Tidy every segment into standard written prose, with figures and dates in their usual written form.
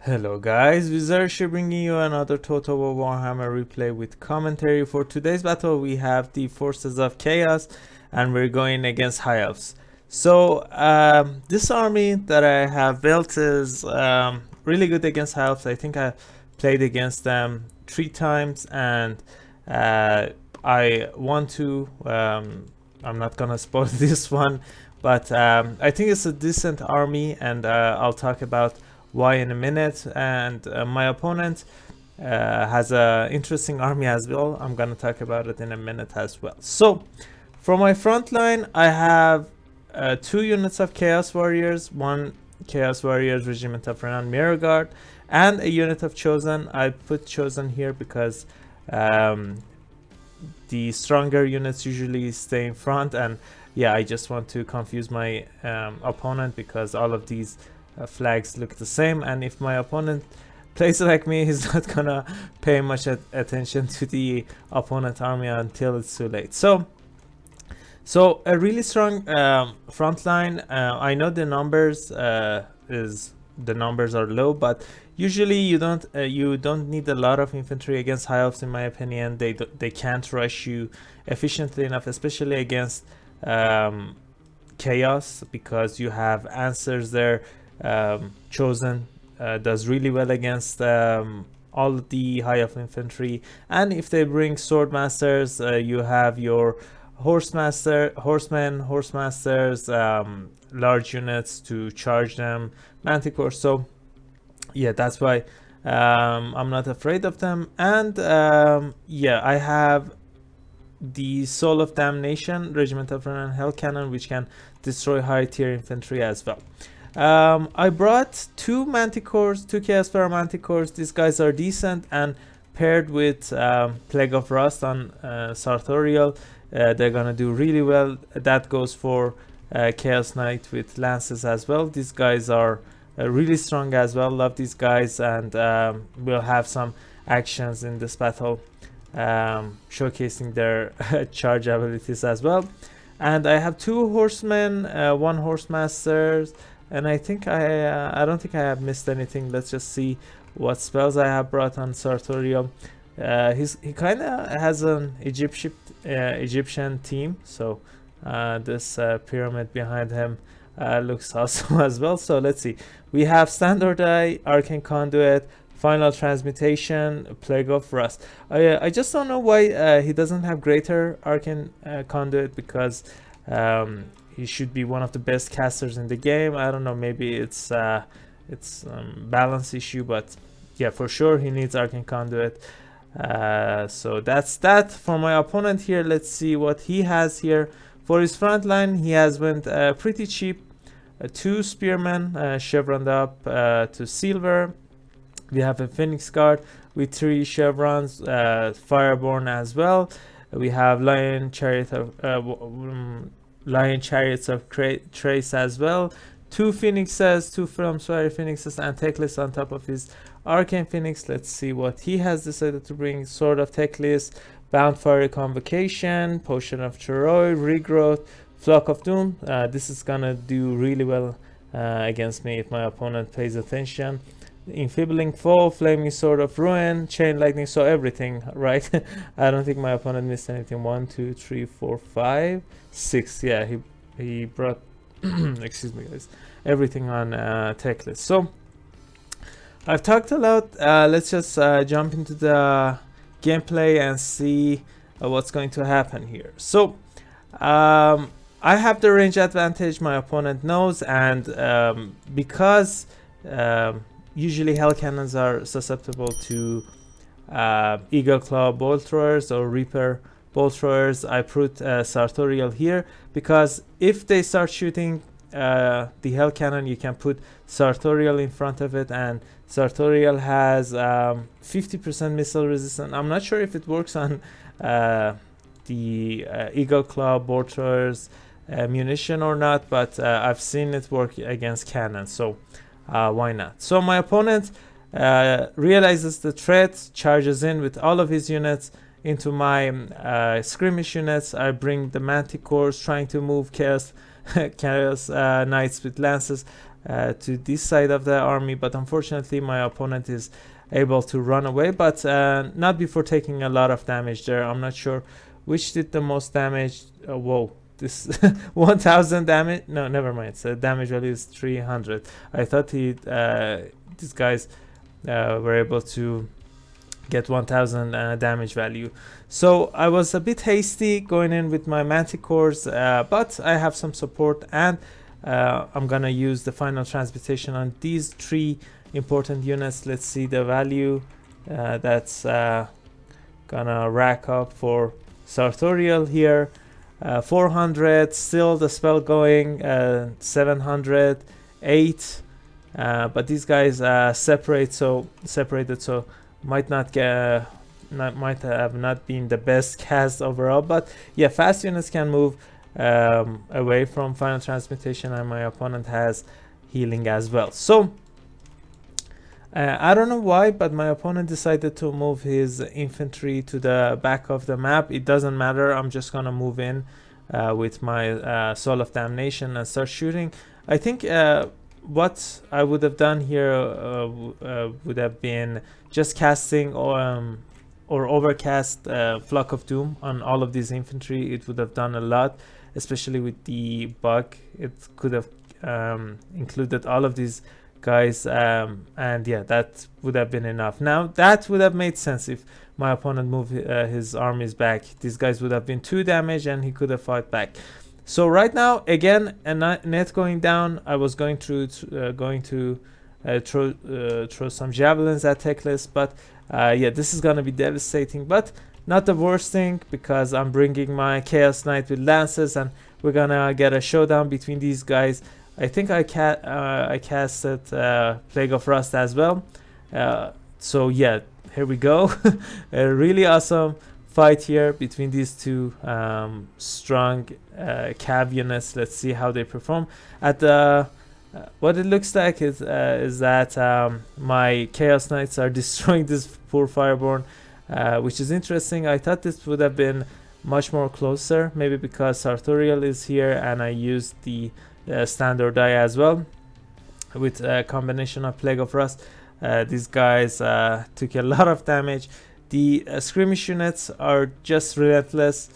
Hello guys, Wizard here bringing you another Total War Warhammer replay with commentary. For today's battle we have the Forces of Chaos and we're going against High Elves. So this army that I have built is really good against High Elves. I think I played against them 3 times and I want to, I'm not gonna spoil this one, but I think it's a decent army, and I'll talk about why in a minute. And my opponent has an interesting army as well. I'm gonna talk about it in a minute as well. So for my front line, I have 2 units of Chaos Warriors, 1 Chaos Warriors Regiment of Renown Mirror Guard, and a unit of Chosen. I put Chosen here because the stronger units usually stay in front, and yeah, I just want to confuse my opponent because all of these flags look the same, and if my opponent plays like me, he's not gonna pay much attention to the opponent army until it's too late. So a really strong front line. I know the numbers are low, but usually you don't need a lot of infantry against High Elves, in my opinion. They can't rush you efficiently enough, especially against Chaos, because you have answers there. Chosen does really well against all the High Elf infantry, and if they bring sword masters, you have your horsemasters, large units to charge them, manticore. So yeah, that's why I'm not afraid of them. And yeah, I have the Soul of Damnation Regiment of Renown Hell Cannon, which can destroy high tier infantry as well. I brought 2 manticores, 2 Chaos Pharaoh manticores. These guys are decent, and paired with Plague of Rust on Sartorial, they're gonna do really well. That goes for Chaos Knight with lances as well. These guys are really strong as well. Love these guys, and we'll have some actions in this battle showcasing their charge abilities as well. And I have 2 horsemen, 1 horsemasters, and I think I don't think I have missed anything. Let's just see what spells I have brought on Sartorial. He kind of has an Egyptian team, so this pyramid behind him looks awesome as well. So let's see. We have Standard Eye, Arcane Conduit, Final Transmutation, Plague of Rust. I just don't know why he doesn't have Greater Arcane Conduit, because he should be one of the best casters in the game. I don't know, maybe it's balance issue, but yeah, for sure he needs Arcane Conduit. So that's that for my opponent here. Let's see what he has here. For his front line, he has went pretty cheap. 2 spearmen chevroned up to silver. We have a Phoenix Guard with 3 chevrons, Fireborn as well. We have Lion Chariots of Trace as well. 2 Phoenixes, 2 Flamsfire Phoenixes, and Techless on top of his Arcane Phoenix. Let's see what he has decided to bring. Sword of Techless, Bound Fire Convocation, Potion of Troy, Regrowth, Flock of Doom. This is gonna do really well against me if my opponent pays attention. Enfeebling Foe, Flaming Sword of Ruin, Chain Lightning, so everything, right? I don't think my opponent missed anything. 1, 2, 3, 4, 5, 6. Yeah, he brought excuse me guys, everything on Techless. So I've talked a lot. Let's just jump into the gameplay and see what's going to happen here. So I have the range advantage, my opponent knows, and because usually Hell Cannons are susceptible to Eagle Claw Bolt Throwers or Reaper Bolt Throwers, I put Sartorial here, because if they start shooting the Hell Cannon, you can put Sartorial in front of it, and Sartorial has 50% missile resistance. I'm not sure if it works on the Eagle Claw Bolt Throwers munition or not, but I've seen it work against cannons, so why not? So my opponent realizes the threat, charges in with all of his units into my skirmish units. I bring the manticores, trying to move chaos Knights with lances. to this side of the army, but unfortunately my opponent is able to run away, but not before taking a lot of damage there. I'm not sure which did the most damage. Whoa, this 1000 damage. No, never mind. So damage value is 300. I thought these guys were able to get 1000 damage value. So I was a bit hasty going in with my manticores, but I have some support, and I'm gonna use the final transmutation on these 3 important units. Let's see the value that's gonna rack up for sartorial here. 400, still the spell going, 708, but these guys separated, so might have not been the best cast overall. But yeah, fast units can move away from final transmutation, and my opponent has healing as well. So I don't know why, but my opponent decided to move his infantry to the back of the map. It doesn't matter, I'm just gonna move in with my Soul of Damnation and start shooting. I think what I would have done here would have been just casting or overcast Flock of Doom on all of these infantry. It would have done a lot, especially with the bug. It could have included all of these guys, and yeah, that would have been enough. Now that would have made sense if my opponent moved his armies back. These guys would have been 2 damage and he could have fought back. So right now, again, a net going down. I was going to throw some javelins at Teclis, but yeah, this is gonna be devastating, but not the worst thing, because I'm bringing my Chaos Knight with lances, and we're gonna get a showdown between these guys. I think I casted Plague of Rust as well. So yeah, here we go. A really awesome fight here between these 2 strong cav units. Let's see how they perform. At what it looks like is that my Chaos Knights are destroying this poor Fireborn, which is interesting. I thought this would have been much more closer, maybe because Sartorial is here and I used the standard die as well with a combination of Plague of Rust. These guys took a lot of damage. The skirmish units are just relentless,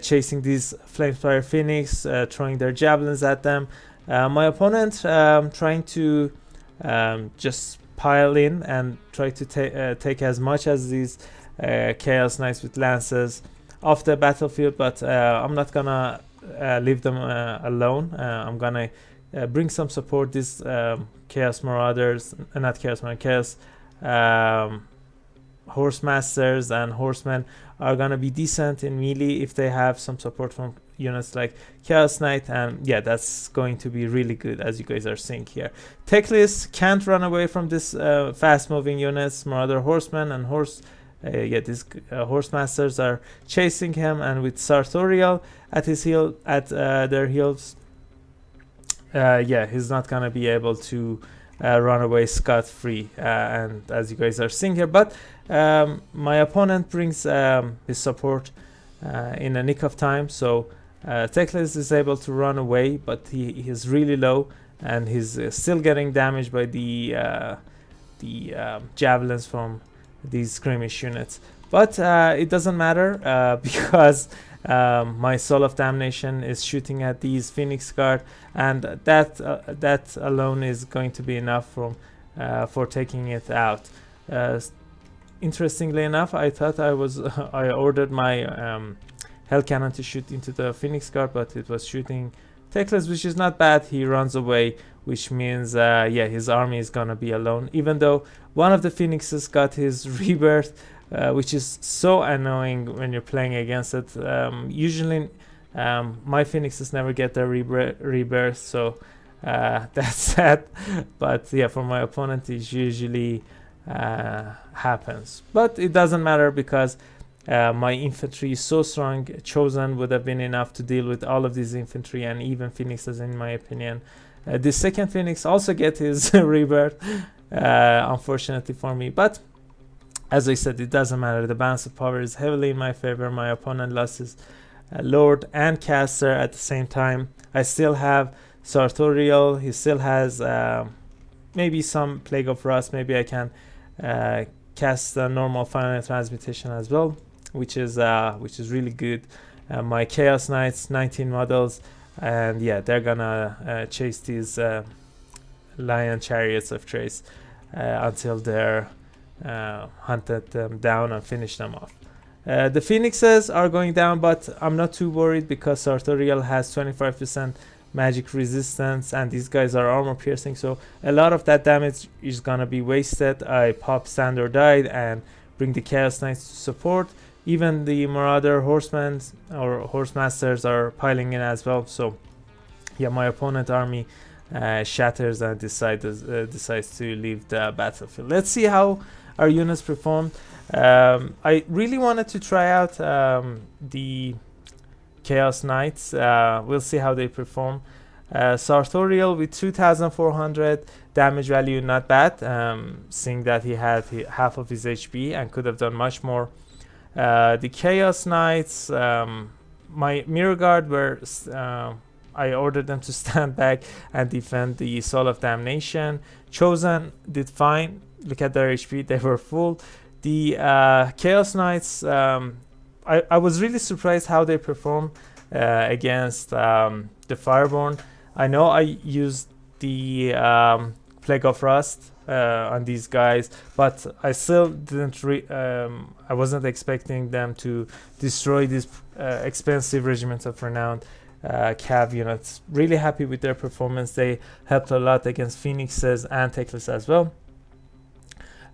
chasing these Flamespire Phoenix, throwing their javelins at them. My opponent trying to just pile in and try to take as much as these Chaos Knights with lances off the battlefield, but I'm not gonna leave them alone. I'm gonna bring some support. These Chaos Marauders, not Chaos Marauders, Chaos Horse Masters and Horsemen are gonna be decent in melee if they have some support from units like Chaos Knight, and yeah, that's going to be really good, as you guys are seeing here. Teclis can't run away from this fast moving units, Marauder Horsemen and yeah, these Horse Masters are chasing him, and with Sartorial at his heel, at their heels, yeah, he's not gonna be able to run away scot-free, and as you guys are seeing here. But my opponent brings his support in a nick of time, so Teclis is able to run away, but he is really low, and he's still getting damaged by the javelins from these skirmish units. But it doesn't matter because my Soul of Damnation is shooting at these Phoenix Guard, and that alone is going to be enough for taking it out. Interestingly enough, I thought I ordered my Hell Cannon to shoot into the Phoenix Guard, but it was shooting Teclis, which is not bad. He runs away, which means yeah, his army is gonna be alone, even though one of the Phoenixes got his rebirth, which is so annoying when you're playing against it. Usually my Phoenixes never get their rebirth, so that's sad. But yeah, for my opponent it usually happens, but it doesn't matter because my infantry is so strong. Chosen would have been enough to deal with all of these infantry and even Phoenixes, in my opinion. The second Phoenix also get his rebirth, unfortunately for me, but as I said, it doesn't matter. The balance of power is heavily in my favor. My opponent lost his Lord and Caster at the same time. I still have Sartorial, he still has maybe some Plague of Rust. Maybe I can cast a normal final transmutation as well, which is really good. My Chaos Knights, 19 models, and yeah, they're gonna chase these Lion Chariots of Trace until they're hunted them down and finish them off. The Phoenixes are going down, but I'm not too worried because Sartorial has 25% magic resistance and these guys are armor piercing, so a lot of that damage is gonna be wasted. I pop Stand or Die and bring the Chaos Knights to support. Even the Marauder Horsemen or Horsemasters are piling in as well, so yeah, my opponent army shatters and decides to leave the battlefield. Let's see how our units perform. I really wanted to try out the Chaos Knights. We'll see how they perform. Sartorial with 2400 damage value, not bad, seeing that he had half of his HP and could have done much more. The Chaos Knights, my Mirror Guard were I ordered them to stand back and defend the Soul of Damnation. Chosen did fine. Look at their HP, they were full. The Chaos Knights, I was really surprised how they perform against the Fireborn. I know I used the Plague of Rust on these guys, but I still didn't I wasn't expecting them to destroy these expensive regiments of renowned cav units. Really happy with their performance. They helped a lot against Phoenixes and Teclis as well.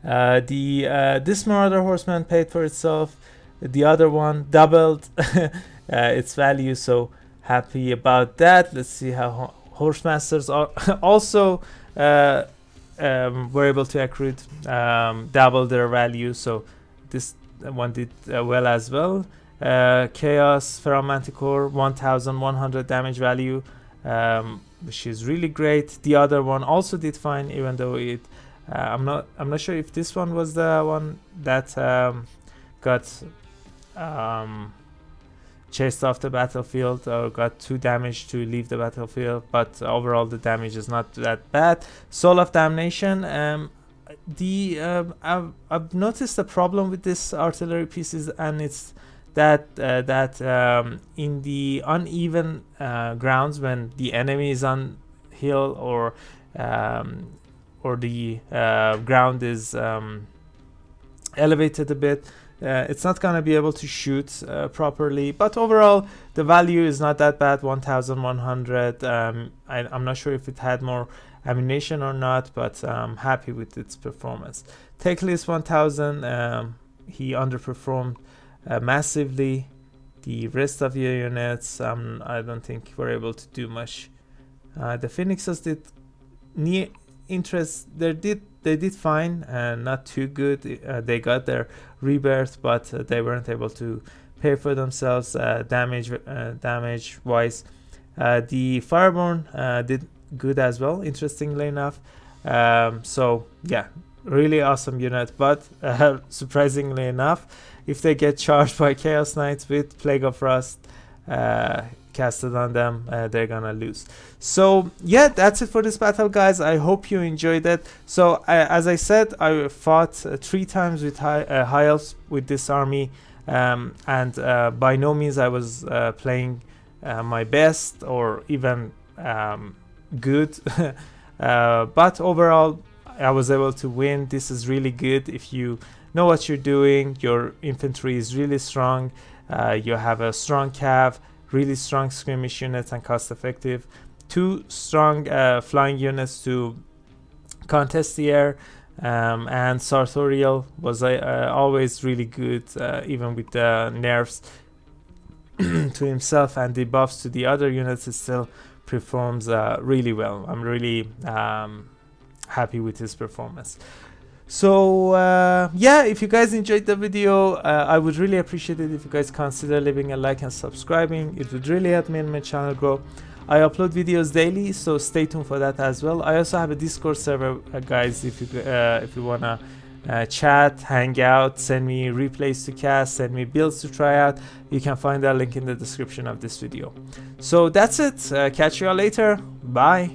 This Marauder Horseman paid for itself. The other one doubled its value, so happy about that. Let's see how Horsemasters are also were able to accrue double their value, so this one did well as well. Chaos Ferromanticore, 1100 damage value, which is really great. The other one also did fine, even though it I'm not sure if this one was the one that got chased off the battlefield or got 2 damage to leave the battlefield, but overall the damage is not that bad. Soul of Damnation, I've noticed a problem with this artillery pieces, and it's that in the uneven grounds, when the enemy is on hill or the ground is elevated a bit, it's not gonna be able to shoot properly. But overall the value is not that bad, 1100. I'm not sure if it had more ammunition or not, but I'm happy with its performance. Teclis 1000, he underperformed massively. The rest of your units, I don't think were able to do much. The Phoenixes did they did fine and not too good. They got their rebirth, but they weren't able to pay for themselves damage wise. The Fireborn did good as well, interestingly enough. So yeah, really awesome unit, but surprisingly enough, if they get charged by Chaos Knights with Plague of Rust casted on them, they're gonna lose. So yeah, that's it for this battle, guys. I hope you enjoyed it. So as I said, I fought 3 times with High Elves with this army, and by no means I was playing my best or even good, but overall I was able to win. This is really good. If you know what you're doing, your infantry is really strong, you have a strong cav, really strong skirmish units, and cost effective. 2 strong flying units to contest the air, and Sartorial was always really good, even with the nerfs to himself and the buffs to the other units. It still performs really well. I'm really happy with his performance. So yeah, if you guys enjoyed the video, I would really appreciate it if you guys consider leaving a like and subscribing. It would really help me and my channel grow. I upload videos daily, so stay tuned for that as well. I also have a Discord server, guys. If you wanna chat, hang out, send me replays to cast, send me builds to try out, you can find that link in the description of this video. So that's it. Catch you all later. Bye.